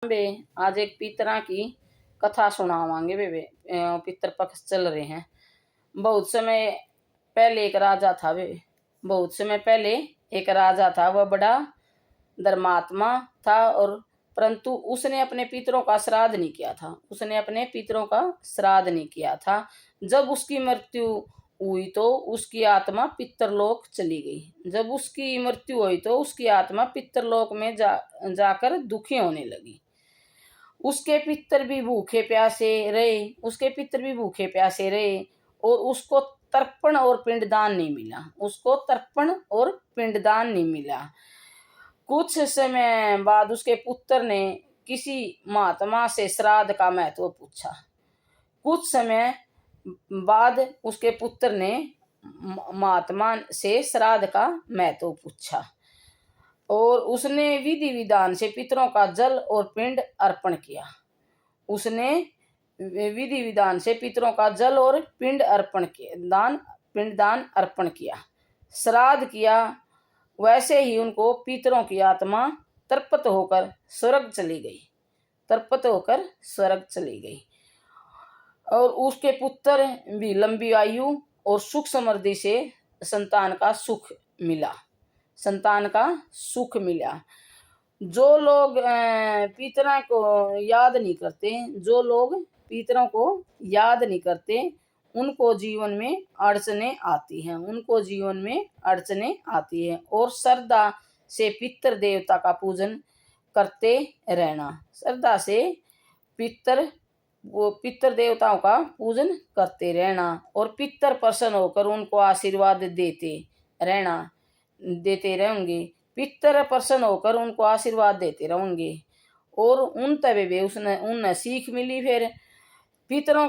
बे आज एक पितरा की कथा सुनावांगे वे पितृपक्ष चल रहे हैं। बहुत समय पहले एक राजा था। बहुत समय पहले एक राजा था। वह बड़ा धर्मात्मा था और परंतु उसने अपने पितरों का श्राद्ध नहीं किया था। जब उसकी मृत्यु हुई तो उसकी आत्मा पितरलोक चली गई। जब उसकी मृत्यु हुई तो उसकी आत्मा पितरलोक में जाकर दुखी होने लगी। उसके पितर भी भूखे प्यासे रहे और उसको तर्पण और पिंडदान नहीं मिला। कुछ समय बाद उसके पुत्र ने किसी महात्मा से श्राद्ध का महत्व पूछा। और उसने विधि विधान से पितरों का जल और पिंड अर्पण किया। श्राद्ध किया। वैसे ही उनको पितरों की आत्मा तर्पत होकर स्वर्ग चली गई और उसके पुत्र भी लंबी आयु और सुख समृद्धि से संतान का सुख मिला। जो लोग पितरों को याद नहीं करते उनको जीवन में अड़चने आती हैं और श्रद्धा से पितर देवता का पूजन करते रहना। पितर देवताओं का पूजन करते रहना और पितर प्रसन्न होकर उनको आशीर्वाद देते रहेंगे और उन तबे उन्हें सीख मिली। फिर पितरों